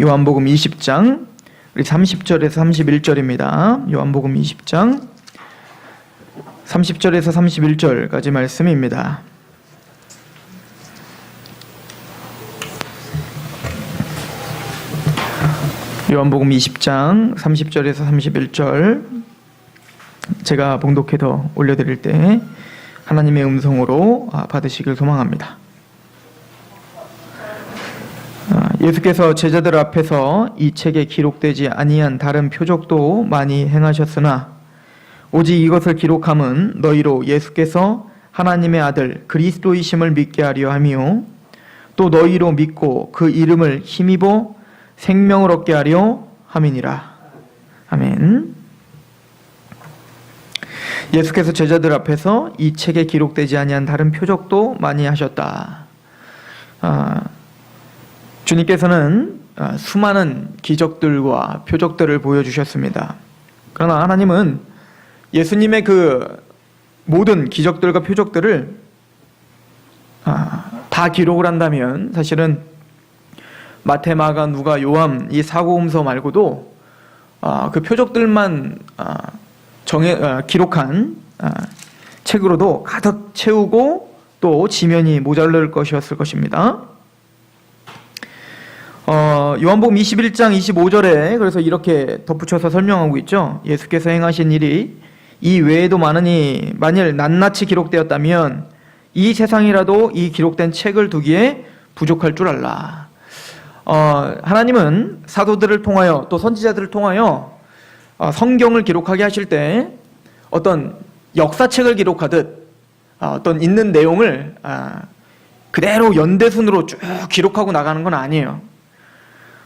요한복음 20장 우리 30절에서 31절입니다. 요한복음 20장 30절에서 31절까지 말씀입니다. 요한복음 20장 30절에서 31절 제가 봉독해서 올려드릴 때 하나님의 음성으로 받으시길 소망합니다. 예수께서 제자들 앞에서 이 책에 기록되지 아니한 다른 표적도 많이 행하셨으나 오직 이것을 기록함은 너희로 예수께서 하나님의 아들 그리스도이심을 믿게 하려 함이요 또 너희로 믿고 그 이름을 힘입어 생명을 얻게 하려 함이니라. 아멘. 예수께서 제자들 앞에서 이 책에 기록되지 아니한 다른 표적도 많이 하셨다. 주님께서는 수많은 기적들과 표적들을 보여주셨습니다. 그러나 하나님은 예수님의 그 모든 기적들과 표적들을 다 기록을 한다면 사실은 마태, 마가, 누가, 요한 이 사복음서 말고도 그 표적들만 기록한 책으로도 가득 채우고 또 지면이 모자랄 것이었을 것입니다. 요한복음 21장 25절에 그래서 이렇게 덧붙여서 설명하고 있죠. 예수께서 행하신 일이 이 외에도 많으니 만일 낱낱이 기록되었다면 이 세상이라도 이 기록된 책을 두기에 부족할 줄 알라. 하나님은 사도들을 통하여 또 선지자들을 통하여 성경을 기록하게 하실 때 어떤 역사책을 기록하듯 어떤 있는 내용을 그대로 연대순으로 쭉 기록하고 나가는 건 아니에요.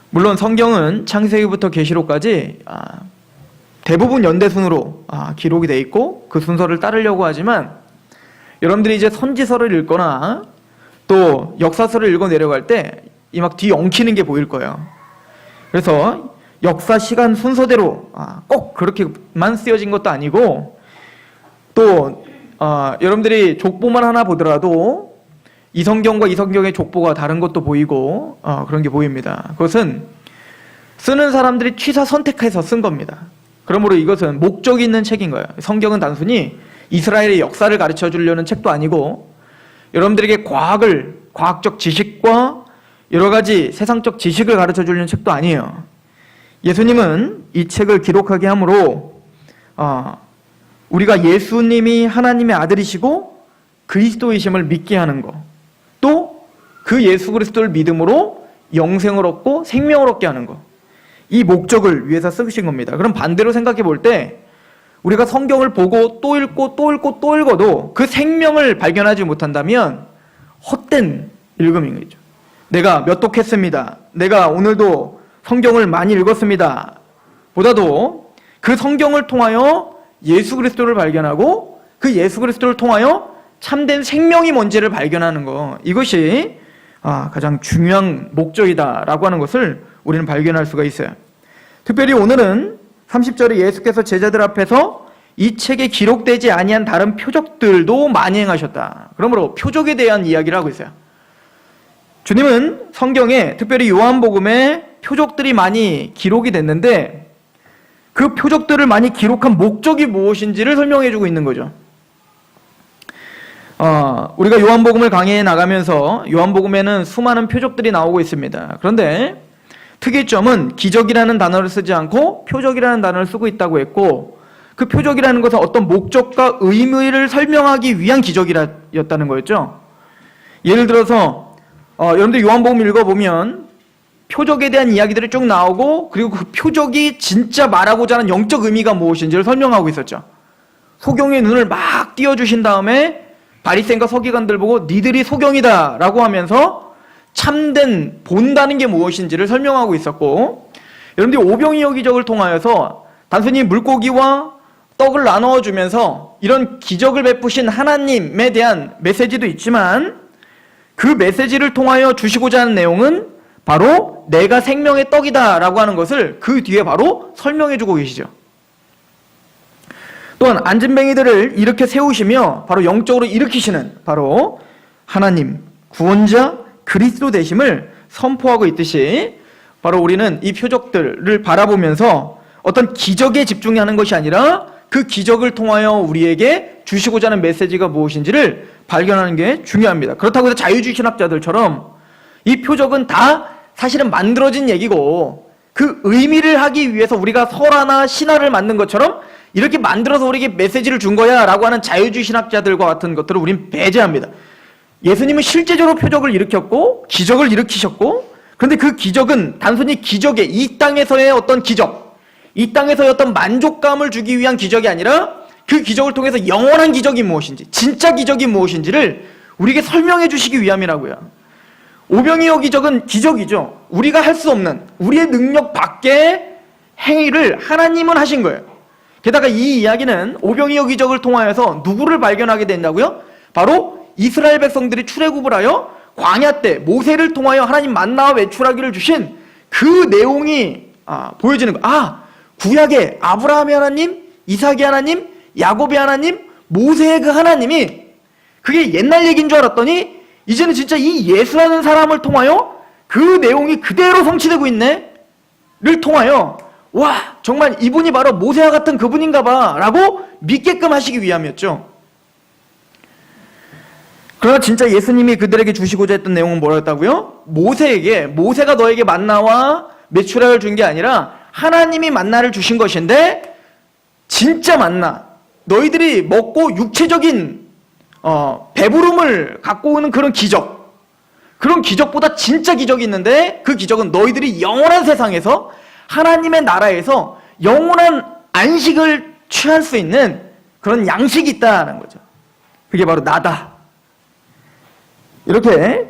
물론 성경은 창세기부터 계시록까지 대부분 연대순으로 기록이 돼 있고 그 순서를 따르려고 하지만 여러분들이 이제 선지서를 읽거나 또 역사서를 읽어 내려갈 때 이 막 뒤 엉키는 게 보일 거예요. 그래서 역사 시간 순서대로 꼭 그렇게만 쓰여진 것도 아니고 또 여러분들이 족보만 하나 보더라도 이 성경과 이 성경의 족보가 다른 것도 보이고 그런 게 보입니다. 그것은 쓰는 사람들이 취사 선택해서 쓴 겁니다. 그러므로 이것은 목적이 있는 책인 거예요. 성경은 단순히 이스라엘의 역사를 가르쳐 주려는 책도 아니고 여러분들에게 과학적 지식과 여러 가지 세상적 지식을 가르쳐 주려는 책도 아니에요. 예수님은 이 책을 기록하게 함으로 우리가 예수님이 하나님의 아들이시고 그리스도이심을 믿게 하는 것, 또 그 예수 그리스도를 믿음으로 영생을 얻고 생명을 얻게 하는 것, 이 목적을 위해서 쓰신 겁니다. 그럼 반대로 생각해 볼 때 우리가 성경을 보고 또 읽고 또 읽고 또 읽어도 그 생명을 발견하지 못한다면 헛된 읽음인 거죠. 내가 몇 독했습니다. 내가 오늘도 성경을 많이 읽었습니다. 보다도 그 성경을 통하여 예수 그리스도를 발견하고 그 예수 그리스도를 통하여 참된 생명이 뭔지를 발견하는 것, 이것이 가장 중요한 목적이다라고 하는 것을 우리는 발견할 수가 있어요. 특별히 오늘은 30절에 예수께서 제자들 앞에서 이 책에 기록되지 아니한 다른 표적들도 많이 행하셨다. 그러므로 표적에 대한 이야기를 하고 있어요. 주님은 성경에 특별히 요한복음에 표적들이 많이 기록이 됐는데 그 표적들을 많이 기록한 목적이 무엇인지를 설명해 주고 있는 거죠. 우리가 요한복음을 강의해 나가면서 요한복음에는 수많은 표적들이 나오고 있습니다. 그런데 특이점은 기적이라는 단어를 쓰지 않고 표적이라는 단어를 쓰고 있다고 했고 그 표적이라는 것은 어떤 목적과 의미를 설명하기 위한 기적이었다는 거였죠. 예를 들어서 여러분들 요한복음 읽어보면 표적에 대한 이야기들이 쭉 나오고 그리고 그 표적이 진짜 말하고자 하는 영적 의미가 무엇인지를 설명하고 있었죠. 소경의 눈을 막 띄워주신 다음에 바리새인과 서기관들 보고 니들이 소경이다 라고 하면서 참된 본다는 게 무엇인지를 설명하고 있었고 여러분들이 오병이어 기적을 통하여서 단순히 물고기와 떡을 나누어 주면서 이런 기적을 베푸신 하나님에 대한 메시지도 있지만 그 메시지를 통하여 주시고자 하는 내용은 바로 내가 생명의 떡이다 라고 하는 것을 그 뒤에 바로 설명해 주고 계시죠. 또한 안진뱅이들을 이렇게 세우시며 바로 영적으로 일으키시는 바로 하나님, 구원자, 그리스도 되심을 선포하고 있듯이 바로 우리는 이 표적들을 바라보면서 어떤 기적에 집중하는 것이 아니라 그 기적을 통하여 우리에게 주시고자 하는 메시지가 무엇인지를 발견하는 게 중요합니다. 그렇다고 해서 자유주의 신학자들처럼 이 표적은 다 사실은 만들어진 얘기고 그 의미를 하기 위해서 우리가 설화나 신화를 만든 것처럼 이렇게 만들어서 우리에게 메시지를 준 거야 라고 하는 자유주의 신학자들과 같은 것들을 우린 배제합니다. 예수님은 실제적으로 표적을 일으켰고 기적을 일으키셨고, 그런데 그 기적은 단순히 기적의 이 땅에서의 어떤 기적, 이 땅에서의 어떤 만족감을 주기 위한 기적이 아니라 그 기적을 통해서 영원한 기적이 무엇인지, 진짜 기적이 무엇인지를 우리에게 설명해 주시기 위함이라고요. 오병이어 기적은 기적이죠. 우리가 할 수 없는 우리의 능력 밖의 행위를 하나님은 하신 거예요. 게다가 이 이야기는 오병이어 기적을 통하여서 누구를 발견하게 된다고요? 바로 이스라엘 백성들이 출애굽을 하여 광야 때 모세를 통하여 하나님 만나와 외출하기를 주신 그 내용이 보여지는 거예요. 구약의 아브라함의 하나님, 이삭의 하나님, 야곱의 하나님, 모세의 그 하나님이 그게 옛날 얘기인 줄 알았더니 이제는 진짜 이 예수라는 사람을 통하여 그 내용이 그대로 성취되고 있네? 를 통하여 와, 정말 이분이 바로 모세와 같은 그분인가 봐 라고 믿게끔 하시기 위함이었죠. 그러나 진짜 예수님이 그들에게 주시고자 했던 내용은 뭐였다고요? 모세가 너에게 만나와 메추라를 준 게 아니라 하나님이 만나를 주신 것인데, 진짜 만나, 너희들이 먹고 육체적인 배부름을 갖고 오는 그런 기적, 그런 기적보다 진짜 기적이 있는데 그 기적은 너희들이 영원한 세상에서 하나님의 나라에서 영원한 안식을 취할 수 있는 그런 양식이 있다는 거죠. 그게 바로 나다. 이렇게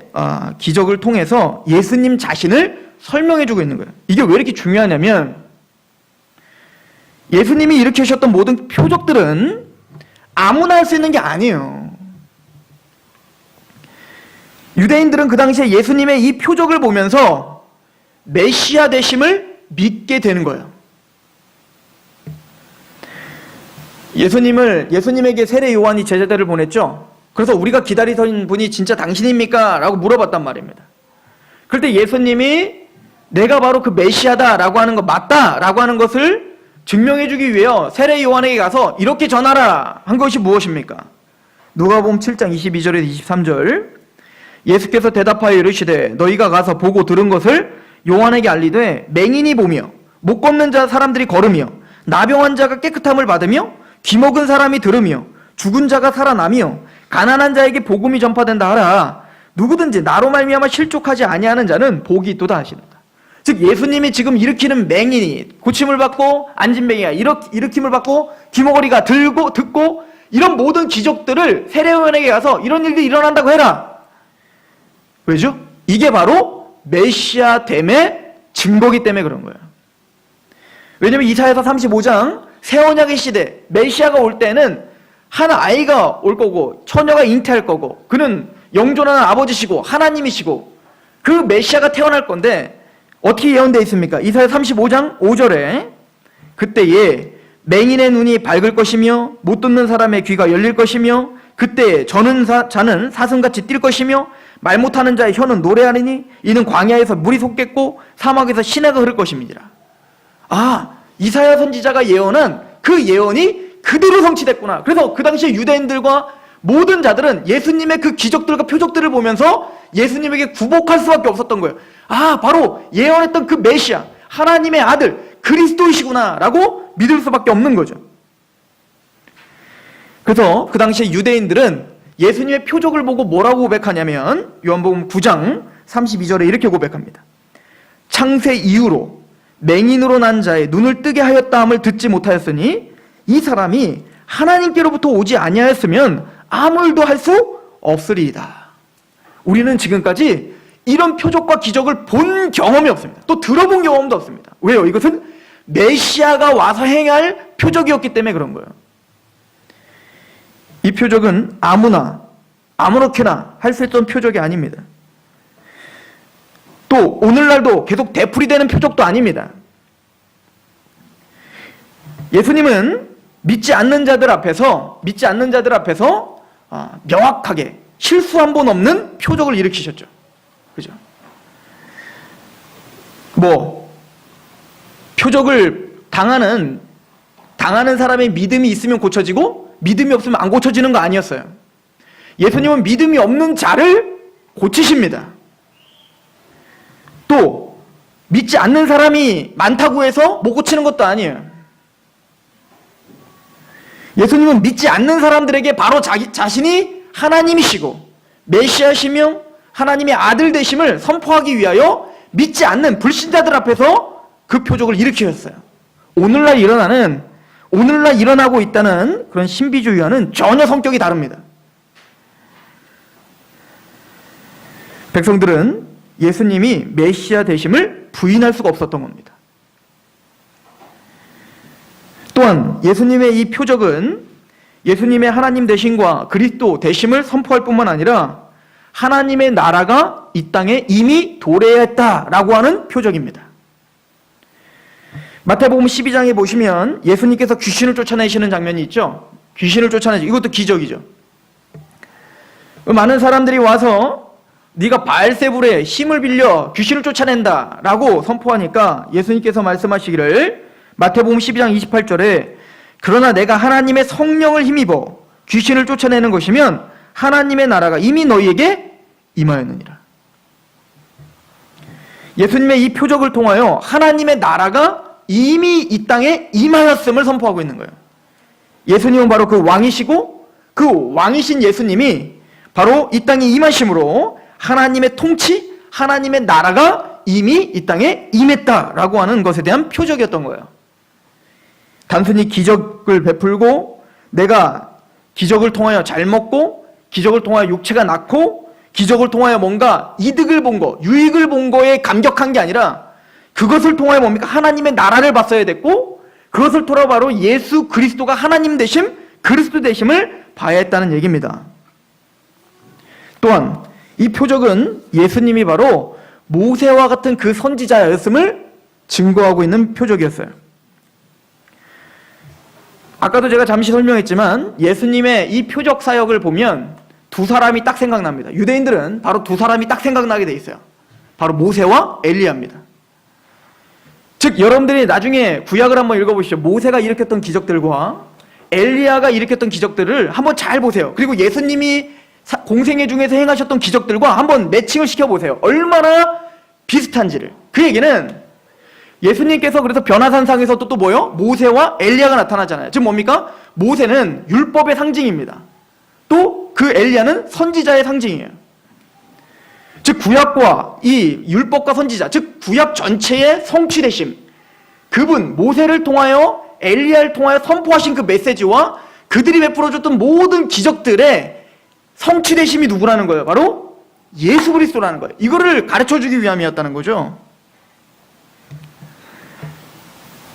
기적을 통해서 예수님 자신을 설명해주고 있는 거예요. 이게 왜 이렇게 중요하냐면 예수님이 일으키셨던 모든 표적들은 아무나 할 수 있는 게 아니에요. 유대인들은 그 당시에 예수님의 이 표적을 보면서 메시아 되심을 믿게 되는 거예요. 예수님에게 세례 요한이 제자들을 보냈죠. 그래서 우리가 기다리던 분이 진짜 당신입니까? 라고 물어봤단 말입니다. 그럴 때 예수님이 내가 바로 그 메시아다 라고 하는 거 맞다 라고 하는 것을 증명해주기 위해 세례 요한에게 가서 이렇게 전하라 한 것이 무엇입니까? 누가복음 7장 22절에서 23절, 예수께서 대답하여 이르시되 너희가 가서 보고 들은 것을 요한에게 알리되 맹인이 보며 못 걷는 자 사람들이 걸으며 나병한 자가 깨끗함을 받으며 귀먹은 사람이 들으며 죽은 자가 살아나며 가난한 자에게 복음이 전파된다 하라. 누구든지 나로 말미암아 실족하지 아니하는 자는 복이 있도다 하시는다. 즉 예수님이 지금 일으키는 맹인이 고침을 받고 안진뱅이가 일으킴을 받고 귀머거리가 듣고 이런 모든 기적들을 세례요한에게 가서 이런 일들이 일어난다고 해라. 왜죠? 이게 바로 메시아 됨의 증거기 때문에 그런 거예요. 왜냐면 이사야서 35장 새 언약의 시대 메시아가 올 때는 한 아이가 올 거고 처녀가 잉태할 거고 그는 영존하는 아버지시고 하나님이시고 그 메시아가 태어날 건데 어떻게 예언되어 있습니까? 이사야 35장 5절에 그때에 맹인의 눈이 밝을 것이며 못 듣는 사람의 귀가 열릴 것이며 그때에 자는 사슴같이 뛸 것이며 말 못하는 자의 혀는 노래하리니 이는 광야에서 물이 솟겠고 사막에서 시내가 흐를 것임이니라. 이사야 선지자가 예언한 그 예언이 그대로 성취됐구나. 그래서 그 당시에 유대인들과 모든 자들은 예수님의 그 기적들과 표적들을 보면서 예수님에게 굴복할 수밖에 없었던 거예요. 바로 예언했던 그 메시아, 하나님의 아들, 그리스도이시구나 라고 믿을 수밖에 없는 거죠. 그래서 그 당시에 유대인들은 예수님의 표적을 보고 뭐라고 고백하냐면 요한복음 9장 32절에 이렇게 고백합니다. 창세 이후로 맹인으로 난 자의 눈을 뜨게 하였다 함을 듣지 못하였으니 이 사람이 하나님께로부터 오지 아니하였으면 아무 일도 할 수 없으리이다. 우리는 지금까지 이런 표적과 기적을 본 경험이 없습니다. 또 들어본 경험도 없습니다. 왜요? 이것은 메시아가 와서 행할 표적이었기 때문에 그런 거예요. 이 표적은 아무렇게나 할 수 있던 표적이 아닙니다. 또 오늘날도 계속 되풀이되는 표적도 아닙니다. 예수님은 믿지 않는 자들 앞에서 명확하게 실수 한 번 없는 표적을 일으키셨죠. 그죠? 뭐 표적을 당하는 사람의 믿음이 있으면 고쳐지고 믿음이 없으면 안 고쳐지는 거 아니었어요. 예수님은 믿음이 없는 자를 고치십니다. 또 믿지 않는 사람이 많다고 해서 못 고치는 것도 아니에요. 예수님은 믿지 않는 사람들에게 바로 자신이 하나님이시고 메시아시며 하나님의 아들 되심을 선포하기 위하여 믿지 않는 불신자들 앞에서 그 표적을 일으키셨어요. 오늘날 일어나고 있다는 그런 신비주의와는 전혀 성격이 다릅니다. 백성들은 예수님이 메시아 되심을 부인할 수가 없었던 겁니다. 또한 예수님의 이 표적은 예수님의 하나님 되심과 그리스도 되심을 선포할 뿐만 아니라 하나님의 나라가 이 땅에 이미 도래했다라고 하는 표적입니다. 마태복음 12장에 보시면 예수님께서 귀신을 쫓아내시는 장면이 있죠. 귀신을 쫓아내시고 이것도 기적이죠. 많은 사람들이 와서 네가 바알세불의 힘을 빌려 귀신을 쫓아낸다 라고 선포하니까 예수님께서 말씀하시기를 마태복음 12장 28절에 그러나 내가 하나님의 성령을 힘입어 귀신을 쫓아내는 것이면 하나님의 나라가 이미 너희에게 임하였느니라. 예수님의 이 표적을 통하여 하나님의 나라가 이미 이 땅에 임하였음을 선포하고 있는 거예요. 예수님은 바로 그 왕이시고 그 왕이신 예수님이 바로 이 땅에 임하심으로 하나님의 통치, 하나님의 나라가 이미 이 땅에 임했다라고 하는 것에 대한 표적이었던 거예요. 단순히 기적을 베풀고 내가 기적을 통하여 잘 먹고 기적을 통하여 육체가 낫고 기적을 통하여 뭔가 이득을 본 거, 유익을 본 거에 감격한 게 아니라 그것을 통하여 뭡니까? 하나님의 나라를 봤어야 됐고 그것을 통하여 바로 예수 그리스도가 하나님 되심, 그리스도 되심을 봐야 했다는 얘기입니다. 또한 이 표적은 예수님이 바로 모세와 같은 그 선지자였음을 증거하고 있는 표적이었어요. 아까도 제가 잠시 설명했지만 예수님의 이 표적 사역을 보면 두 사람이 딱 생각납니다. 유대인들은 바로 두 사람이 딱 생각나게 돼 있어요. 바로 모세와 엘리야입니다. 즉 여러분들이 나중에 구약을 한번 읽어보시죠. 모세가 일으켰던 기적들과 엘리야가 일으켰던 기적들을 한번 잘 보세요. 그리고 예수님이 공생애 중에서 행하셨던 기적들과 한번 매칭을 시켜보세요. 얼마나 비슷한지를. 그 얘기는 예수님께서 그래서 변화산상에서 또 뭐요? 모세와 엘리야가 나타나잖아요. 즉 뭡니까? 모세는 율법의 상징입니다. 또 그 엘리야는 선지자의 상징이에요. 즉 구약과 이 율법과 선지자, 즉 구약 전체의 성취되심, 그분 모세를 통하여 엘리야를 통하여 선포하신 그 메시지와 그들이 베풀어줬던 모든 기적들의 성취되심이 누구라는 거예요? 바로 예수 그리스도라는 거예요. 이거를 가르쳐주기 위함이었다는 거죠.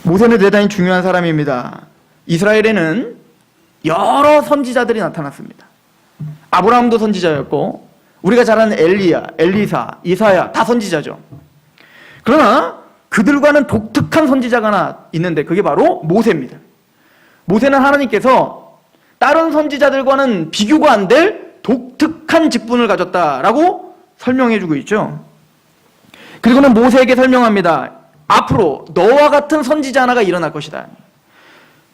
모세는 대단히 중요한 사람입니다. 이스라엘에는 여러 선지자들이 나타났습니다. 아브라함도 선지자였고 우리가 잘 아는 엘리야, 엘리사, 이사야 다 선지자죠. 그러나 그들과는 독특한 선지자가 하나 있는데 그게 바로 모세입니다. 모세는 하나님께서 다른 선지자들과는 비교가 안 될 독특한 직분을 가졌다라고 설명해주고 있죠. 그리고는 모세에게 설명합니다. 앞으로 너와 같은 선지자 하나가 일어날 것이다.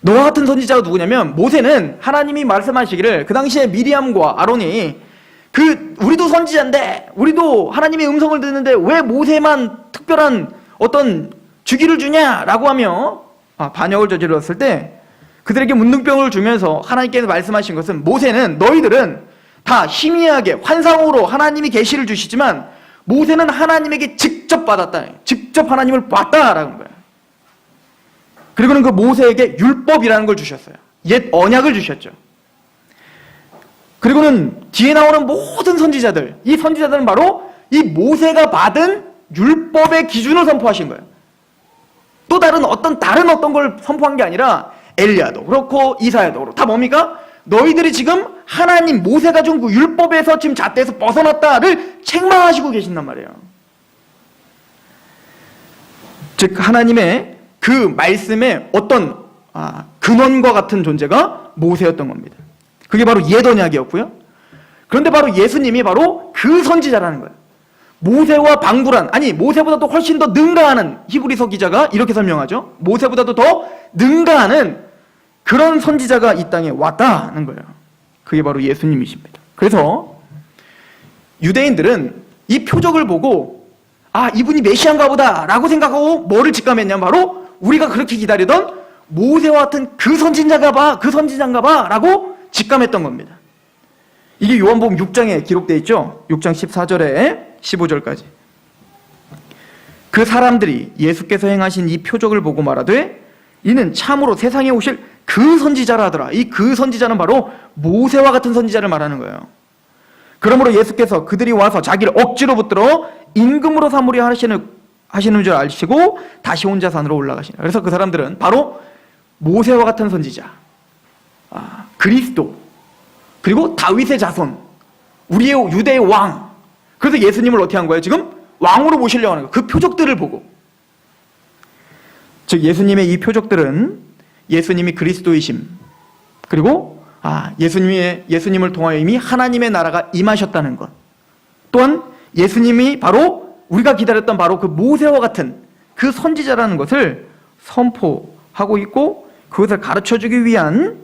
너와 같은 선지자가 누구냐면 모세는 하나님이 말씀하시기를 그 당시에 미리암과 아론이 우리도 선지자인데 우리도 하나님의 음성을 듣는데 왜 모세만 특별한 어떤 주기를 주냐라고 하며 반역을 저질렀을 때 그들에게 문둥병을 주면서 하나님께서 말씀하신 것은 모세는 너희들은 다 희미하게 환상으로 하나님이 계시를 주시지만 모세는 하나님에게 직접 받았다. 직접 하나님을 봤다라는 거예요. 그리고는 그 모세에게 율법이라는 걸 주셨어요. 옛 언약을 주셨죠. 그리고는 뒤에 나오는 모든 선지자들, 이 선지자들은 바로 이 모세가 받은 율법의 기준을 선포하신 거예요. 또 다른 어떤 걸 선포한 게 아니라 엘리야도 그렇고 이사야도 그렇고 다 뭡니까? 너희들이 지금 하나님 모세가 준 그 율법에서 지금 잣대에서 벗어났다를 책망하시고 계신단 말이에요. 즉 하나님의 그 말씀의 어떤 근원과 같은 존재가 모세였던 겁니다. 그게 바로 옛 언약이었고요. 그런데 바로 예수님이 바로 그 선지자라는 거예요. 모세와 방불한, 아니 모세보다도 훨씬 더 능가하는, 히브리서 기자가 이렇게 설명하죠. 모세보다도 더 능가하는 그런 선지자가 이 땅에 왔다는 거예요. 그게 바로 예수님이십니다. 그래서 유대인들은 이 표적을 보고 아, 이분이 메시아인가 보다 라고 생각하고 뭐를 직감했냐면 바로 우리가 그렇게 기다리던 모세와 같은 그 선지자인가 봐, 그 선지자인가 봐 라고 직감했던 겁니다. 이게 요한복음 6장에 기록되어 있죠. 6장 14절에 15절까지. 그 사람들이 예수께서 행하신 이 표적을 보고 말하되 이는 참으로 세상에 오실 그 선지자라 하더라. 이 그 선지자는 바로 모세와 같은 선지자를 말하는 거예요. 그러므로 예수께서 그들이 와서 자기를 억지로 붙들어 임금으로 삼으려 하시는 줄 아시고 다시 혼자 산으로 올라가시라. 그래서 그 사람들은 바로 모세와 같은 선지자, 그리스도, 그리고 다윗의 자손, 우리의 유대의 왕. 그래서 예수님을 어떻게 한 거예요? 지금 왕으로 모시려고 하는 거예요. 그 표적들을 보고. 즉 예수님의 이 표적들은 예수님이 그리스도이심, 그리고 예수님을 통하여 이미 하나님의 나라가 임하셨다는 것, 또한 예수님이 바로 우리가 기다렸던 바로 그 모세와 같은 그 선지자라는 것을 선포하고 있고 그것을 가르쳐주기 위한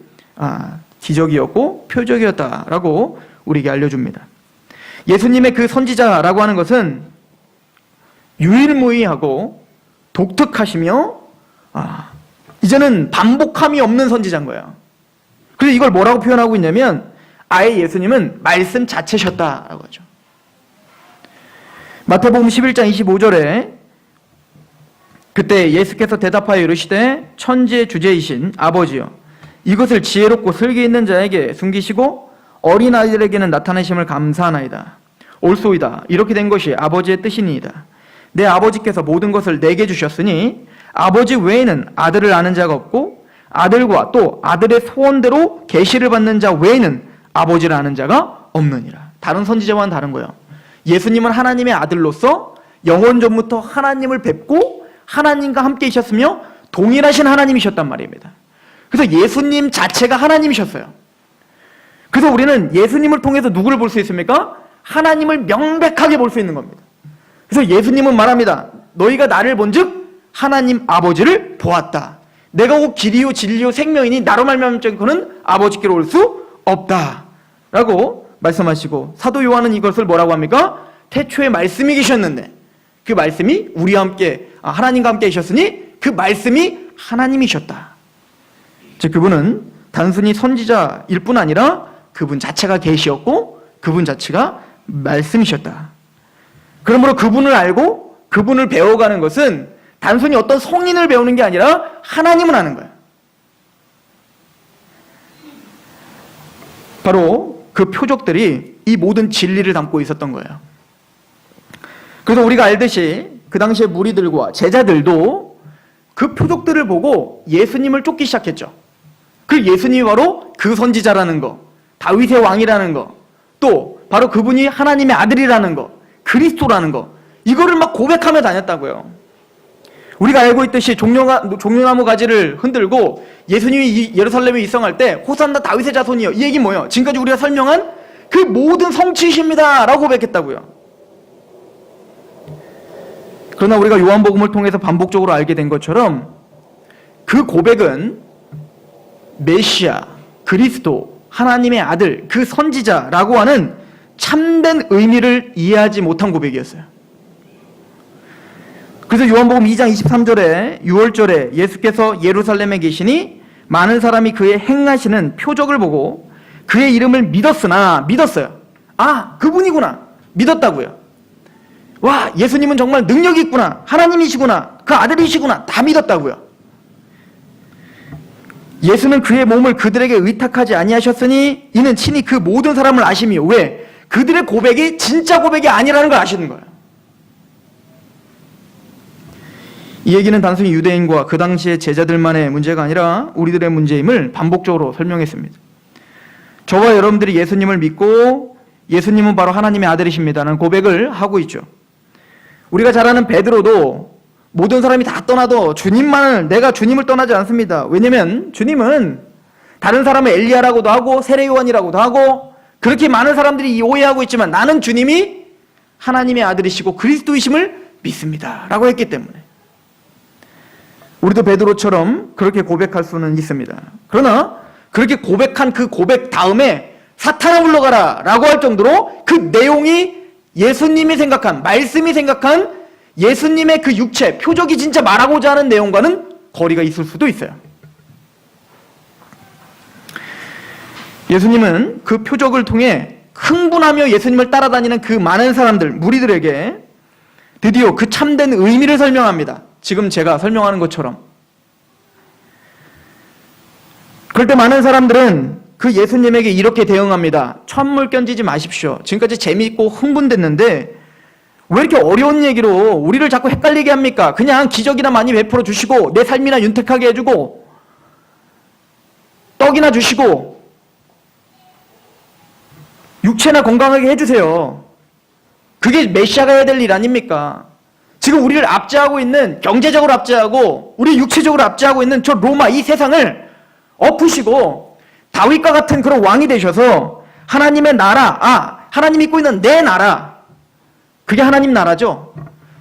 기적이었고 표적이었다라고 우리에게 알려줍니다. 예수님의 그 선지자라고 하는 것은 유일무이하고 독특하시며 이제는 반복함이 없는 선지자인 거예요. 그래서 이걸 뭐라고 표현하고 있냐면 아예 예수님은 말씀 자체셨다라고 하죠. 마태복음 11장 25절에 그때 예수께서 대답하여 이르시되 천지의 주제이신 아버지여 이것을 지혜롭고 슬기 있는 자에게 숨기시고 어린아이들에게는 나타내심을 감사하나이다. 옳소이다. 이렇게 된 것이 아버지의 뜻이니이다. 내 아버지께서 모든 것을 내게 주셨으니 아버지 외에는 아들을 아는 자가 없고 아들과 또 아들의 소원대로 계시를 받는 자 외에는 아버지를 아는 자가 없느니라. 다른 선지자와는 다른 거예요. 예수님은 하나님의 아들로서 영원 전부터 하나님을 뵙고 하나님과 함께 계셨으며 동일하신 하나님이셨단 말입니다. 그래서 예수님 자체가 하나님이셨어요. 그래서 우리는 예수님을 통해서 누구를 볼 수 있습니까? 하나님을 명백하게 볼 수 있는 겁니다. 그래서 예수님은 말합니다. 너희가 나를 본즉 하나님 아버지를 보았다. 내가 곧 길이요 진리요 생명이니 나로 말미암고는 아버지께로 올 수 없다 라고 말씀하시고, 사도 요한은 이것을 뭐라고 합니까? 태초에 말씀이 계셨는데 그 말씀이 우리와 함께 하나님과 함께 계셨으니 그 말씀이 하나님이셨다. 즉 그분은 단순히 선지자일 뿐 아니라 그분 자체가 계시였고 그분 자체가 말씀이셨다. 그러므로 그분을 알고 그분을 배워가는 것은 단순히 어떤 성인을 배우는 게 아니라 하나님을 아는 거예요. 바로 그 표적들이 이 모든 진리를 담고 있었던 거예요. 그래서 우리가 알듯이 그 당시의 무리들과 제자들도 그 표적들을 보고 예수님을 쫓기 시작했죠. 그 예수님이 바로 그 선지자라는 거, 다윗의 왕이라는 거, 또 바로 그분이 하나님의 아들이라는 거, 그리스도라는 거, 이거를 막 고백하며 다녔다고요. 우리가 알고 있듯이 종려나무 가지를 흔들고 예수님이 예루살렘에 입성할 때 호산나 다윗의 자손이요, 이 얘기 뭐예요? 지금까지 우리가 설명한 그 모든 성취이십니다 라고 고백했다고요. 그러나 우리가 요한복음을 통해서 반복적으로 알게 된 것처럼 그 고백은 메시아, 그리스도, 하나님의 아들, 그 선지자라고 하는 참된 의미를 이해하지 못한 고백이었어요. 그래서 요한복음 2장 23절에 6월절에 예수께서 예루살렘에 계시니 많은 사람이 그의 행하시는 표적을 보고 그의 이름을 믿었어요. 그분이구나. 믿었다고요. 와, 예수님은 정말 능력이 있구나. 하나님이시구나. 그 아들이시구나. 다 믿었다고요. 예수는 그의 몸을 그들에게 의탁하지 아니하셨으니 이는 친히 그 모든 사람을 아심이요. 왜? 그들의 고백이 진짜 고백이 아니라는 걸 아시는 거예요. 이 얘기는 단순히 유대인과 그 당시의 제자들만의 문제가 아니라 우리들의 문제임을 반복적으로 설명했습니다. 저와 여러분들이 예수님을 믿고 예수님은 바로 하나님의 아들이십니다라는 고백을 하고 있죠. 우리가 잘 아는 베드로도 모든 사람이 다 떠나도 내가 주님을 떠나지 않습니다. 왜냐면 주님은 다른 사람을 엘리야라고도 하고 세례요한이라고도 하고 그렇게 많은 사람들이 오해하고 있지만 나는 주님이 하나님의 아들이시고 그리스도이심을 믿습니다 라고 했기 때문에 우리도 베드로처럼 그렇게 고백할 수는 있습니다. 그러나 그렇게 고백한 그 고백 다음에 사탄아 물러가라 라고 할 정도로 그 내용이 예수님이 생각한, 말씀이 생각한 예수님의 그 육체, 표적이 진짜 말하고자 하는 내용과는 거리가 있을 수도 있어요. 예수님은 그 표적을 통해 흥분하며 예수님을 따라다니는 그 많은 사람들, 무리들에게 드디어 그 참된 의미를 설명합니다. 지금 제가 설명하는 것처럼. 그럴 때 많은 사람들은 그 예수님에게 이렇게 대응합니다. 천물 견지지 마십시오. 지금까지 재미있고 흥분됐는데 왜 이렇게 어려운 얘기로 우리를 자꾸 헷갈리게 합니까? 그냥 기적이나 많이 베풀어 주시고 내 삶이나 윤택하게 해주고 떡이나 주시고 육체나 건강하게 해주세요. 그게 메시아가 해야 될 일 아닙니까? 지금 우리를 압제하고 있는, 경제적으로 압제하고 우리 육체적으로 압제하고 있는 저 로마 이 세상을 엎으시고 다윗과 같은 그런 왕이 되셔서 하나님의 나라, 하나님이 입고 있는 내 나라, 그게 하나님 나라죠.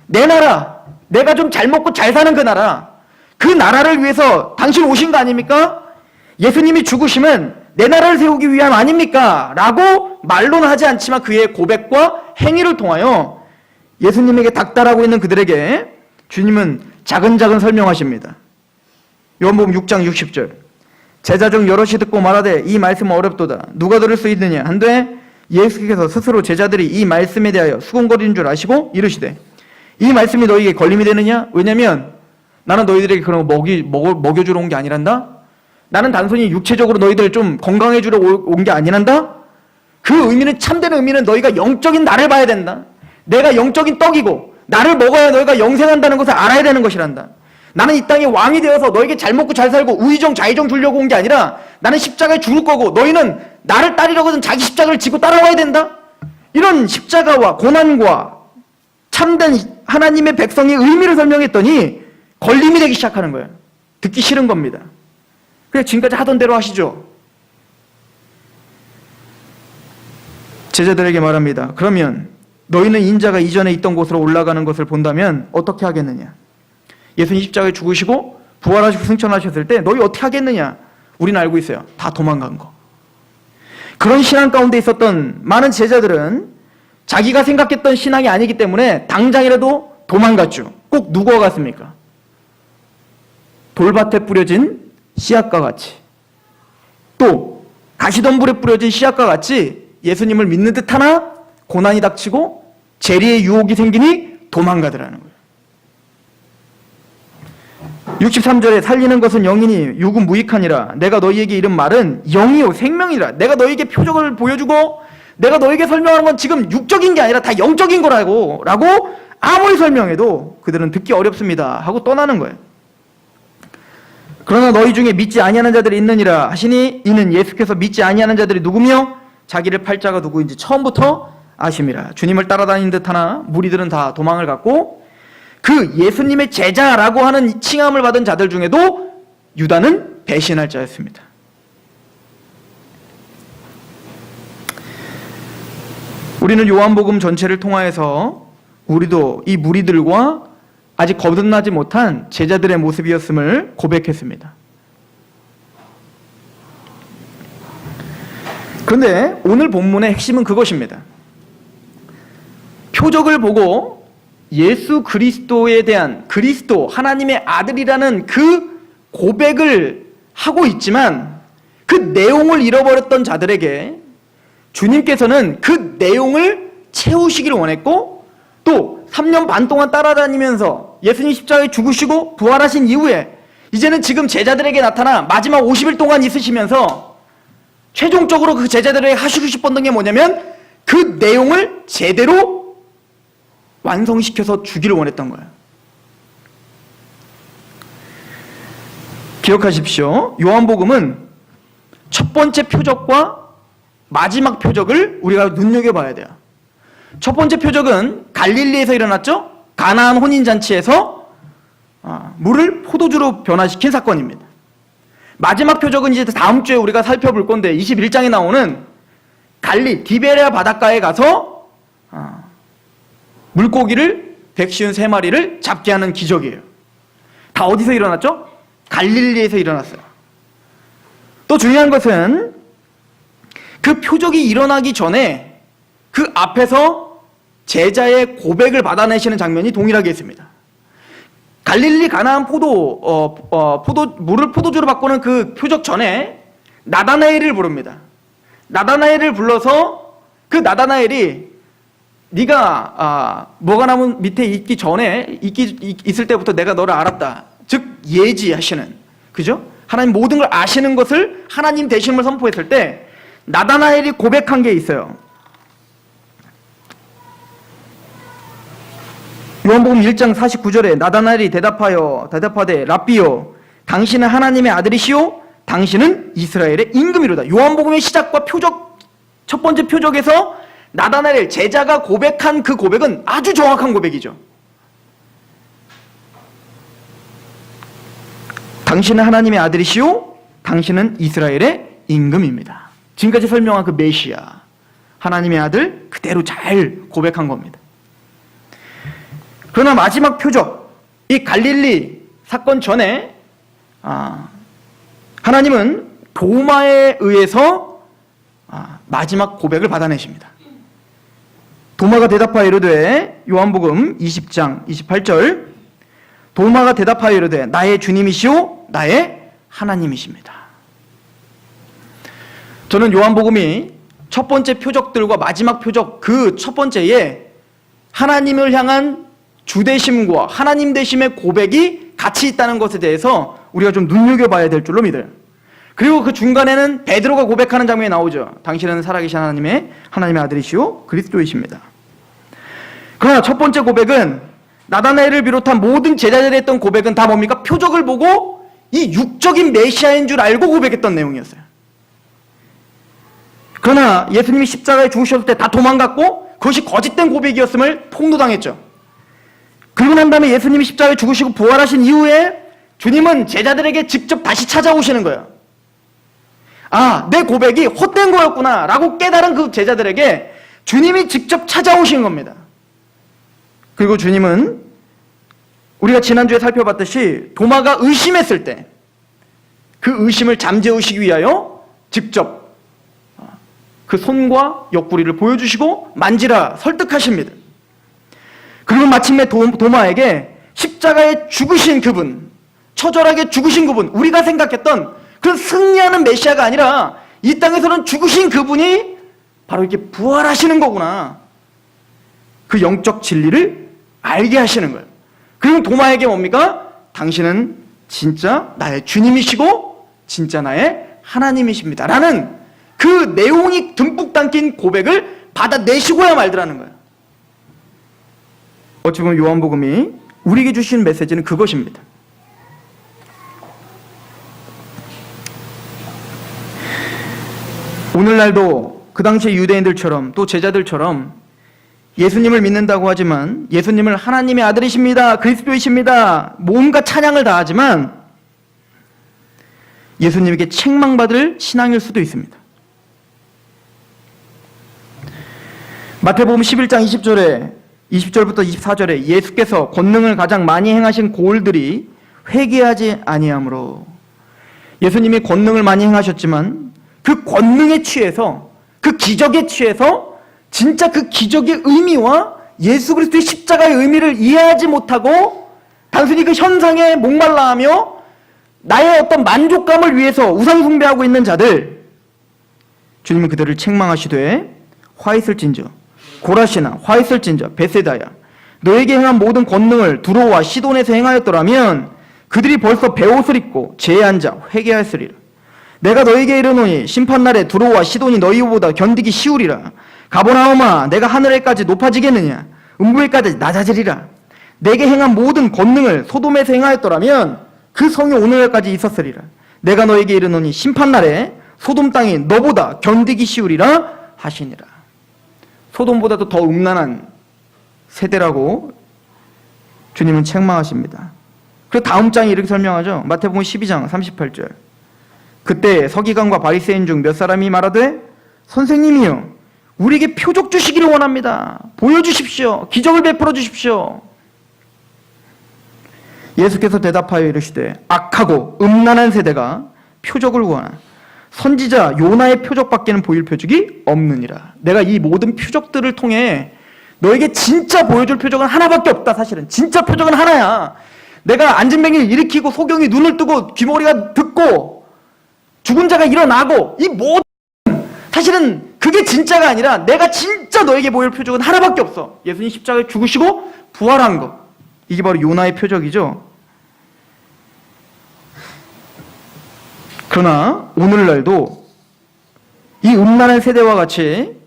내 나라, 내가 좀 잘 먹고 잘 사는 그 나라, 그 나라를 위해서 당신 오신 거 아닙니까? 예수님이 죽으심은 내 나라를 세우기 위함 아닙니까? 라고 말로는 하지 않지만 그의 고백과 행위를 통하여 예수님에게 닥달하고 있는 그들에게 주님은 자근자근 설명하십니다. 요한복음 6장 60절. 제자 중 여럿이 듣고 말하되 이 말씀은 어렵도다. 누가 들을 수 있느냐? 한데 예수께서 스스로 제자들이 이 말씀에 대하여 수군거리는 줄 아시고 이르시되 이 말씀이 너희에게 걸림이 되느냐? 왜냐면 나는 너희들에게 그런 거 먹여주러 온 게 아니란다? 나는 단순히 육체적으로 너희들 좀 건강해주러 온 게 아니란다? 그 의미는, 참된 의미는 너희가 영적인 나를 봐야 된다. 내가 영적인 떡이고 나를 먹어야 너희가 영생한다는 것을 알아야 되는 것이란다. 나는 이 땅의 왕이 되어서 너에게 잘 먹고 잘 살고 우의정 좌의정 주려고 온 게 아니라 나는 십자가에 죽을 거고 너희는 나를 따르려거든 자기 십자가를 지고 따라와야 된다. 이런 십자가와 고난과 참된 하나님의 백성의 의미를 설명했더니 걸림이 되기 시작하는 거예요. 듣기 싫은 겁니다. 그냥 지금까지 하던 대로 하시죠. 제자들에게 말합니다. 그러면 너희는 인자가 이전에 있던 곳으로 올라가는 것을 본다면 어떻게 하겠느냐? 예수님 십자가에 죽으시고 부활하시고 승천하셨을 때 너희 어떻게 하겠느냐? 우리는 알고 있어요. 다 도망간 거. 그런 신앙 가운데 있었던 많은 제자들은 자기가 생각했던 신앙이 아니기 때문에 당장이라도 도망갔죠. 꼭 누구와 같습니까? 돌밭에 뿌려진 씨앗과 같이, 또 가시덤불에 뿌려진 씨앗과 같이 예수님을 믿는 듯 하나 고난이 닥치고 재리의 유혹이 생기니 도망가더라는 거예요. 63절에 살리는 것은 영이니 육은 무익하니라. 내가 너희에게 이른 말은 영이요 생명이라. 내가 너희에게 표적을 보여주고 내가 너희에게 설명하는 건 지금 육적인 게 아니라 다 영적인 거라고 아무리 설명해도 그들은 듣기 어렵습니다 하고 떠나는 거예요. 그러나 너희 중에 믿지 아니하는 자들이 있느니라 하시니 이는 예수께서 믿지 아니하는 자들이 누구며 자기를 팔 자가 누구인지 처음부터 아심이라. 주님을 따라다닌 듯 하나 무리들은 다 도망을 갔고 그 예수님의 제자라고 하는 칭함을 받은 자들 중에도 유다는 배신할 자였습니다. 우리는 요한복음 전체를 통하여서 우리도 이 무리들과 아직 거듭나지 못한 제자들의 모습이었음을 고백했습니다. 그런데 오늘 본문의 핵심은 그것입니다. 표적을 보고 예수 그리스도에 대한, 그리스도 하나님의 아들이라는 그 고백을 하고 있지만 그 내용을 잃어버렸던 자들에게 주님께서는 그 내용을 채우시기를 원했고, 또 3년 반 동안 따라다니면서 예수님 십자가에 죽으시고 부활하신 이후에 이제는 지금 제자들에게 나타나 마지막 50일 동안 있으시면서 최종적으로 그 제자들에게 하시고 싶었던 게 뭐냐면 그 내용을 제대로 완성시켜서 주기를 원했던 거예요. 기억하십시오. 요한복음은 첫 번째 표적과 마지막 표적을 우리가 눈여겨봐야 돼요. 첫 번째 표적은 갈릴리에서 일어났죠. 가나안 혼인잔치에서 물을 포도주로 변화시킨 사건입니다. 마지막 표적은 이제 다음 주에 우리가 살펴볼 건데 21장에 나오는 디베레아 바닷가에 가서 물고기를 153마리를 잡게 하는 기적이에요. 다 어디서 일어났죠? 갈릴리에서 일어났어요. 또 중요한 것은 그 표적이 일어나기 전에 그 앞에서 제자의 고백을 받아내시는 장면이 동일하게 있습니다. 갈릴리 가나안 물을 포도주로 바꾸는 그 표적 전에 나다나엘을 부릅니다. 나다나엘을 불러서 그 나다나엘이 네가 뭐가 나무 밑에 있을 때부터 내가 너를 알았다. 즉 예지하시는, 그죠? 하나님 모든 걸 아시는 것을 하나님 되심을 선포했을 때 나다나엘이 고백한 게 있어요. 요한복음 1장 49절에 나다나엘이 대답하되 랍비요 당신은 하나님의 아들이시오 당신은 이스라엘의 임금이로다. 요한복음의 시작과 표적, 첫 번째 표적에서 나다나엘 제자가 고백한 그 고백은 아주 정확한 고백이죠. 당신은 하나님의 아들이시오 당신은 이스라엘의 임금입니다. 지금까지 설명한 그 메시아, 하나님의 아들 그대로 잘 고백한 겁니다. 그러나 마지막 표적, 이 갈릴리 사건 전에 하나님은 도마에 의해서 마지막 고백을 받아내십니다. 도마가 대답하여 이르되, 요한복음 20장 28절, 도마가 대답하여 이르되 나의 주님이시오 나의 하나님이십니다. 저는 요한복음이 첫 번째 표적들과 마지막 표적 그 첫 번째에 하나님을 향한 주되심과 하나님 되심의 고백이 같이 있다는 것에 대해서 우리가 좀 눈여겨봐야 될 줄로 믿어요. 그리고 그 중간에는 베드로가 고백하는 장면이 나오죠. 당신은 살아계신 하나님의 아들이시오 그리스도이십니다. 그러나 첫 번째 고백은 나다나엘을 비롯한 모든 제자들이 했던 고백은 다 뭡니까? 표적을 보고 이 육적인 메시아인 줄 알고 고백했던 내용이었어요. 그러나 예수님이 십자가에 죽으셨을 때 다 도망갔고 그것이 거짓된 고백이었음을 폭로당했죠. 그리고 난 다음에 예수님이 십자가에 죽으시고 부활하신 이후에 주님은 제자들에게 직접 다시 찾아오시는 거예요. 내 고백이 헛된 거였구나 라고 깨달은 그 제자들에게 주님이 직접 찾아오신 겁니다. 그리고 주님은 우리가 지난주에 살펴봤듯이 도마가 의심했을 때 그 의심을 잠재우시기 위하여 직접 그 손과 옆구리를 보여주시고 만지라 설득하십니다. 그리고 마침내 도마에게 십자가에 죽으신 그분, 처절하게 죽으신 그분, 우리가 생각했던 그 승리하는 메시아가 아니라 이 땅에서는 죽으신 그분이 바로 이렇게 부활하시는 거구나. 그 영적 진리를 알게 하시는 거예요. 그리고 도마에게 뭡니까? 당신은 진짜 나의 주님이시고 진짜 나의 하나님이십니다 라는 그 내용이 듬뿍 담긴 고백을 받아내시고야 말더라는 거예요. 어찌 보면 요한복음이 우리에게 주신 메시지는 그것입니다. 오늘날도 그 당시의 유대인들처럼 또 제자들처럼 예수님을 믿는다고 하지만 예수님을 하나님의 아들이십니다, 그리스도이십니다, 온갖 찬양을 다 하지만 예수님에게 책망받을 신앙일 수도 있습니다. 마태복음 11장 20절부터 24절에 예수께서 권능을 가장 많이 행하신 고을들이 회개하지 아니하므로, 예수님이 권능을 많이 행하셨지만 그 권능에 취해서, 그 기적에 취해서 진짜 그 기적의 의미와 예수 그리스도의 십자가의 의미를 이해하지 못하고 단순히 그 현상에 목말라하며 나의 어떤 만족감을 위해서 우상 숭배하고 있는 자들, 주님은 그들을 책망하시되 화 있을진저, 고라시나 화 있을진저 베세다야, 너에게 행한 모든 권능을 두로와 시돈에서 행하였더라면 그들이 벌써 베옷을 입고 제에 앉아 회개하였으리라. 내가 너에게 이르노니 심판날에 두로와 시돈이 너희보다 견디기 쉬우리라. 가버나움아, 내가 하늘에까지 높아지겠느냐? 음부에까지 낮아지리라. 내게 행한 모든 권능을 소돔에서 행하였더라면 그 성이 오늘날까지 있었으리라. 내가 너에게 이르노니 심판날에 소돔 땅이 너보다 견디기 쉬우리라 하시니라. 소돔보다도 더 음란한 세대라고 주님은 책망하십니다. 그리고 다음 장이 이렇게 설명하죠. 마태복음 12장 38절. 그때 서기관과 바리새인 중 몇 사람이 말하되 선생님이여, 우리에게 표적 주시기를 원합니다. 보여주십시오. 기적을 베풀어 주십시오. 예수께서 대답하여 이르시되 악하고 음란한 세대가 표적을 구하나 선지자 요나의 표적밖에는 보일 표적이 없느니라. 내가 이 모든 표적들을 통해 너에게 진짜 보여줄 표적은 하나밖에 없다. 사실은 진짜 표적은 하나야. 내가 안진뱅이를 일으키고 소경이 눈을 뜨고 귀머리가 듣고 죽은 자가 일어나고 이 모든 사실은 그게 진짜가 아니라 내가 진짜 너에게 보일 표적은 하나밖에 없어. 예수님 십자가에 죽으시고 부활한 것. 이게 바로 요나의 표적이죠. 그러나 오늘날도 이 음란한 세대와 같이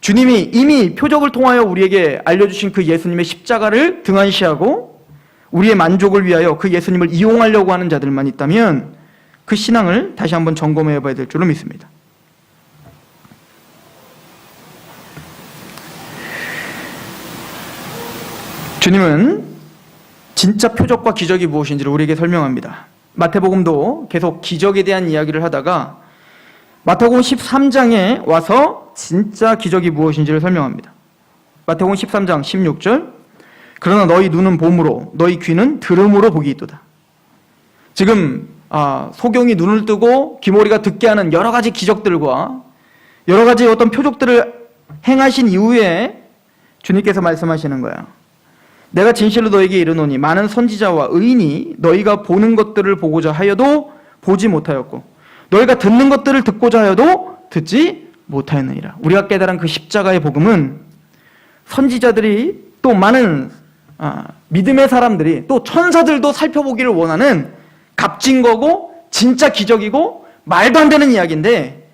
주님이 이미 표적을 통하여 우리에게 알려주신 그 예수님의 십자가를 등한시하고 우리의 만족을 위하여 그 예수님을 이용하려고 하는 자들만 있다면 그 신앙을 다시 한번 점검해 봐야 될 줄로 믿습니다. 주님은 진짜 표적과 기적이 무엇인지를 우리에게 설명합니다. 마태복음도 계속 기적에 대한 이야기를 하다가 마태복음 13장에 와서 진짜 기적이 무엇인지를 설명합니다. 마태복음 13장 16절 그러나 너희 눈은 봄으로 너희 귀는 들음으로 복이 있도다. 지금 소경이 눈을 뜨고 귀머리가 듣게 하는 여러 가지 기적들과 여러 가지 어떤 표적들을 행하신 이후에 주님께서 말씀하시는 거야. 내가 진실로 너에게 이르노니 많은 선지자와 의인이 너희가 보는 것들을 보고자 하여도 보지 못하였고 너희가 듣는 것들을 듣고자 하여도 듣지 못하였느니라. 우리가 깨달은 그 십자가의 복음은 선지자들이 또 많은 믿음의 사람들이 또 천사들도 살펴보기를 원하는 값진 거고 진짜 기적이고 말도 안 되는 이야기인데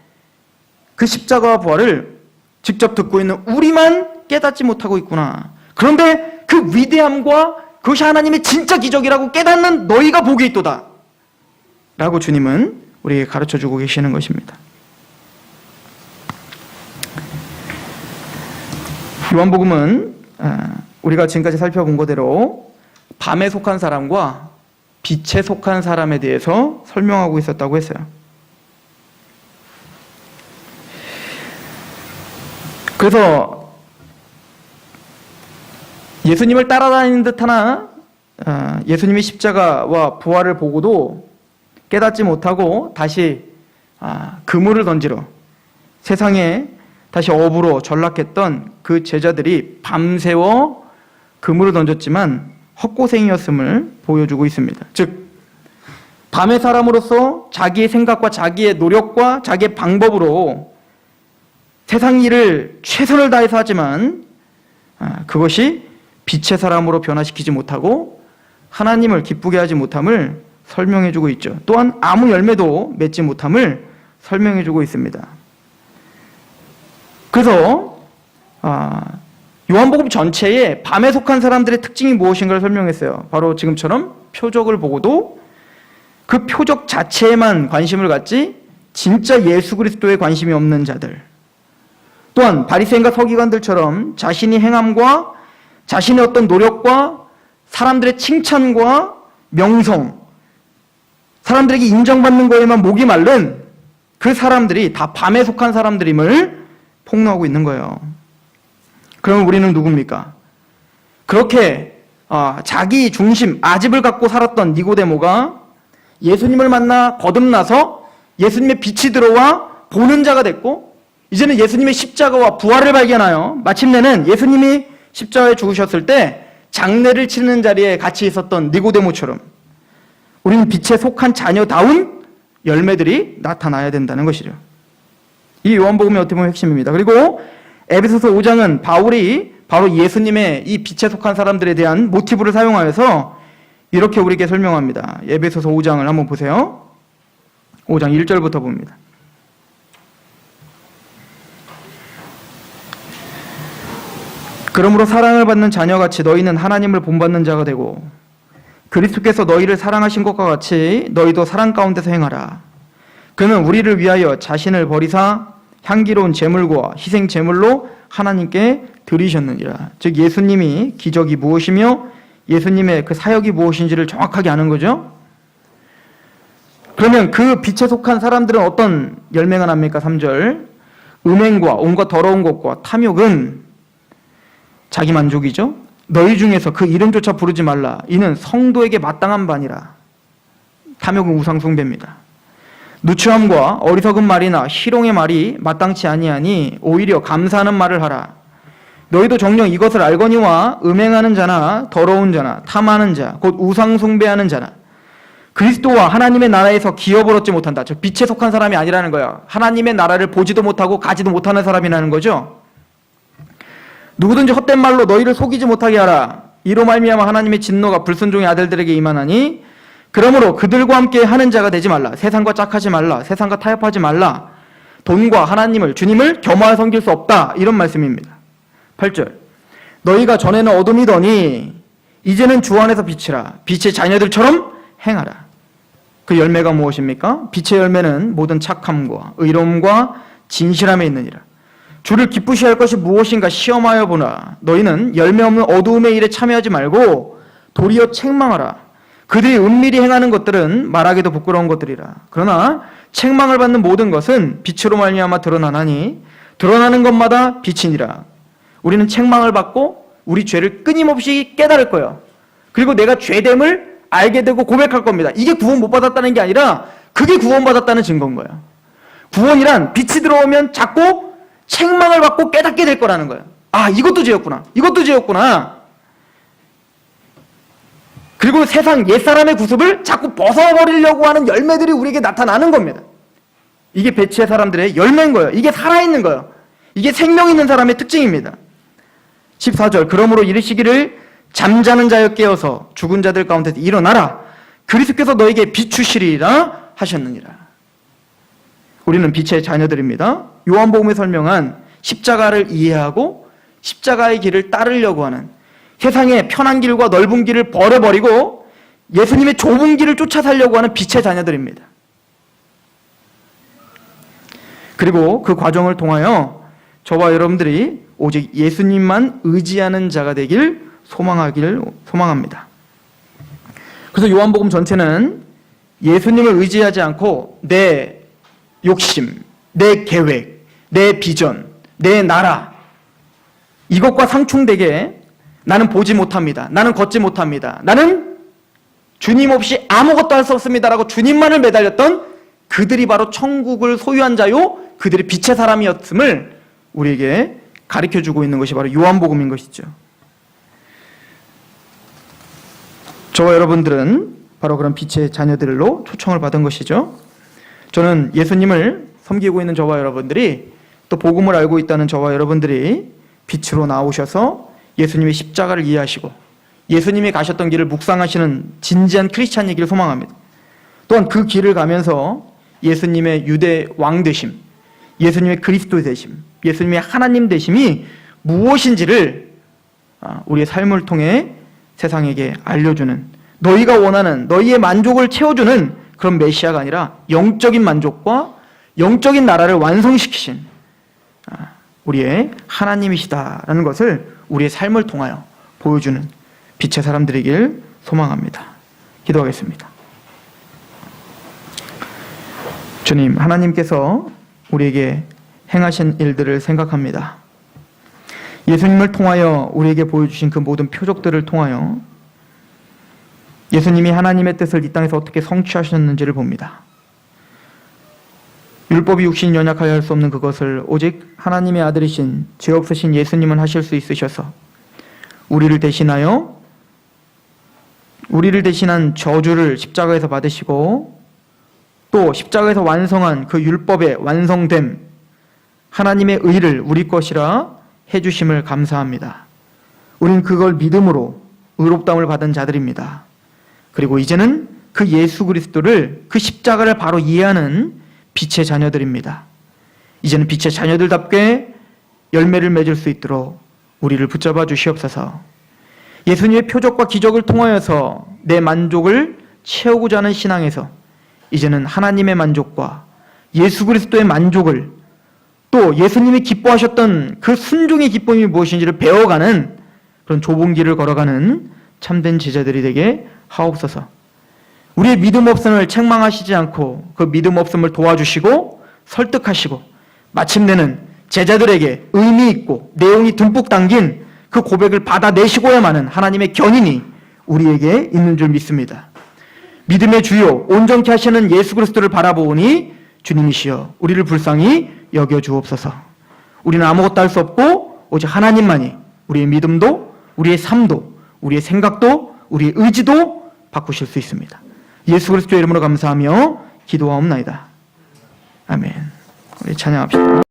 그 십자가와 부활을 직접 듣고 있는 우리만 깨닫지 못하고 있구나. 그런데 그 위대함과 그것이 하나님의 진짜 기적이라고 깨닫는 너희가 복이 있도다 라고 주님은 우리에게 가르쳐주고 계시는 것입니다. 요한복음은 우리가 지금까지 살펴본 것대로 밤에 속한 사람과 빛에 속한 사람에 대해서 설명하고 있었다고 했어요. 그래서 예수님을 따라다니는 듯하나 예수님의 십자가와 부활을 보고도 깨닫지 못하고 다시 그물을 던지러 세상에 다시 업으로 전락했던 그 제자들이 밤새워 그물을 던졌지만 헛고생이었음을 보여주고 있습니다. 즉 밤의 사람으로서 자기의 생각과 자기의 노력과 자기의 방법으로 세상 일을 최선을 다해서 하지만 그것이 빛의 사람으로 변화시키지 못하고 하나님을 기쁘게 하지 못함을 설명해주고 있죠. 또한 아무 열매도 맺지 못함을 설명해주고 있습니다. 그래서 요한복음 전체에 밤에 속한 사람들의 특징이 무엇인가를 설명했어요. 바로 지금처럼 표적을 보고도 그 표적 자체에만 관심을 갖지 진짜 예수 그리스도에 관심이 없는 자들, 또한 바리새인과 서기관들처럼 자신이 행함과 자신의 어떤 노력과 사람들의 칭찬과 명성, 사람들에게 인정받는 거에만 목이 마른 그 사람들이 다 밤에 속한 사람들임을 폭로하고 있는 거예요. 그러면 우리는 누굽니까? 그렇게 자기 중심, 아집을 갖고 살았던 니고데모가 예수님을 만나 거듭나서 예수님의 빛이 들어와 보는 자가 됐고 이제는 예수님의 십자가와 부활을 발견하여 마침내는 예수님이 십자가에 죽으셨을 때 장례를 치는 자리에 같이 있었던 니고데모처럼 우리는 빛에 속한 자녀다운 열매들이 나타나야 된다는 것이죠. 이 요한복음의 어떻게 보면 핵심입니다. 그리고 에베소서 5장은 바울이 바로 예수님의 이 빛에 속한 사람들에 대한 모티브를 사용하여서 이렇게 우리에게 설명합니다. 에베소서 5장을 한번 보세요. 5장 1절부터 봅니다. 그러므로 사랑을 받는 자녀같이 너희는 하나님을 본받는 자가 되고 그리스도께서 너희를 사랑하신 것과 같이 너희도 사랑 가운데서 행하라. 그는 우리를 위하여 자신을 버리사 향기로운 제물과 희생 제물로 하나님께 드리셨느니라. 즉 예수님이 기적이 무엇이며 예수님의 그 사역이 무엇인지를 정확하게 아는 거죠. 그러면 그 빛에 속한 사람들은 어떤 열매가 납니까? 3절 음행과 온갖 더러운 것과 탐욕은 자기 만족이죠. 너희 중에서 그 이름조차 부르지 말라. 이는 성도에게 마땅한 바니라. 탐욕은 우상숭배입니다. 누추함과 어리석은 말이나 희롱의 말이 마땅치 아니하니 오히려 감사하는 말을 하라. 너희도 정녕 이것을 알거니와 음행하는 자나 더러운 자나 탐하는 자 곧 우상숭배하는 자나 그리스도와 하나님의 나라에서 기업을 얻지 못한다. 즉 빛에 속한 사람이 아니라는 거야. 하나님의 나라를 보지도 못하고 가지도 못하는 사람이라는 거죠. 누구든지 헛된 말로 너희를 속이지 못하게 하라. 이로 말미암아 하나님의 진노가 불순종의 아들들에게 임하나니 그러므로 그들과 함께 하는 자가 되지 말라. 세상과 짝하지 말라. 세상과 타협하지 말라. 돈과 하나님을 주님을 겸하여 섬길 수 없다. 이런 말씀입니다. 8절 너희가 전에는 어둠이더니 이제는 주 안에서 빛이라. 빛의 자녀들처럼 행하라. 그 열매가 무엇입니까? 빛의 열매는 모든 착함과 의로움과 진실함에 있느니라. 주를 기쁘시 할 것이 무엇인가 시험하여 보라. 너희는 열매 없는 어두움의 일에 참여하지 말고 도리어 책망하라. 그들이 은밀히 행하는 것들은 말하기도 부끄러운 것들이라. 그러나 책망을 받는 모든 것은 빛으로 말미암아 드러나나니 드러나는 것마다 빛이니라. 우리는 책망을 받고 우리 죄를 끊임없이 깨달을 거예요. 그리고 내가 죄됨을 알게 되고 고백할 겁니다. 이게 구원 못 받았다는 게 아니라 그게 구원받았다는 증거인 거예요. 구원이란 빛이 들어오면 자꾸 책망을 받고 깨닫게 될 거라는 거예요. 아, 이것도 죄였구나. 이것도 죄였구나. 그리고 세상 옛사람의 구습을 자꾸 벗어버리려고 하는 열매들이 우리에게 나타나는 겁니다. 이게 배치의 사람들의 열매인 거예요. 이게 살아있는 거예요. 이게 생명 있는 사람의 특징입니다. 14절 그러므로 이르시기를 잠자는 자여 깨어서 죽은 자들 가운데서 일어나라. 그리스도께서 너에게 비추시리라 하셨느니라. 우리는 빛의 자녀들입니다. 요한복음에 설명한 십자가를 이해하고 십자가의 길을 따르려고 하는 세상의 편한 길과 넓은 길을 버려버리고 예수님의 좁은 길을 쫓아 살려고 하는 빛의 자녀들입니다. 그리고 그 과정을 통하여 저와 여러분들이 오직 예수님만 의지하는 자가 되길 소망합니다. 그래서 요한복음 전체는 예수님을 의지하지 않고 내 욕심, 내 계획, 내 비전, 내 나라 이것과 상충되게 나는 보지 못합니다. 나는 걷지 못합니다. 나는 주님 없이 아무것도 할 수 없습니다라고 주님만을 매달렸던 그들이 바로 천국을 소유한 자요 그들이 빛의 사람이었음을 우리에게 가르쳐주고 있는 것이 바로 요한복음인 것이죠. 저와 여러분들은 바로 그런 빛의 자녀들로 초청을 받은 것이죠. 저는 예수님을 섬기고 있는 저와 여러분들이 또 복음을 알고 있다는 저와 여러분들이 빛으로 나오셔서 예수님의 십자가를 이해하시고 예수님이 가셨던 길을 묵상하시는 진지한 크리스찬이기를 소망합니다. 또한 그 길을 가면서 예수님의 유대 왕 되심, 예수님의 그리스도 되심, 예수님의 하나님 되심이 무엇인지를 우리의 삶을 통해 세상에게 알려주는 너희가 원하는 너희의 만족을 채워주는 그런 메시아가 아니라 영적인 만족과 영적인 나라를 완성시키신 우리의 하나님이시다라는 것을 우리의 삶을 통하여 보여주는 빛의 사람들이길 소망합니다. 기도하겠습니다. 주님, 하나님께서 우리에게 행하신 일들을 생각합니다. 예수님을 통하여 우리에게 보여주신 그 모든 표적들을 통하여 예수님이 하나님의 뜻을 이 땅에서 어떻게 성취하셨는지를 봅니다. 율법이 육신이 연약하여 할 수 없는 그것을 오직 하나님의 아들이신 죄 없으신 예수님은 하실 수 있으셔서 우리를 대신한 저주를 십자가에서 받으시고 또 십자가에서 완성한 그 율법의 완성됨 하나님의 의를 우리 것이라 해주심을 감사합니다. 우린 그걸 믿음으로 의롭다움을 받은 자들입니다. 그리고 이제는 그 예수 그리스도를 그 십자가를 바로 이해하는 빛의 자녀들입니다. 이제는 빛의 자녀들답게 열매를 맺을 수 있도록 우리를 붙잡아 주시옵소서. 예수님의 표적과 기적을 통하여서 내 만족을 채우고자 하는 신앙에서 이제는 하나님의 만족과 예수 그리스도의 만족을 또 예수님이 기뻐하셨던 그 순종의 기쁨이 무엇인지를 배워가는 그런 좁은 길을 걸어가는 참된 제자들이 되게 하옵소서. 우리의 믿음 없음을 책망하시지 않고 그 믿음 없음을 도와주시고 설득하시고 마침내는 제자들에게 의미 있고 내용이 듬뿍 담긴 그 고백을 받아내시고야만은 하나님의 견인이 우리에게 있는 줄 믿습니다. 믿음의 주요 온전케 하시는 예수 그리스도를 바라보니 주님이시여 우리를 불쌍히 여겨 주옵소서. 우리는 아무것도 할 수 없고 오직 하나님만이 우리의 믿음도 우리의 삶도 우리의 생각도 우리의 의지도 바꾸실 수 있습니다. 예수 그리스도의 이름으로 감사하며 기도하옵나이다. 아멘. 우리 찬양합시다.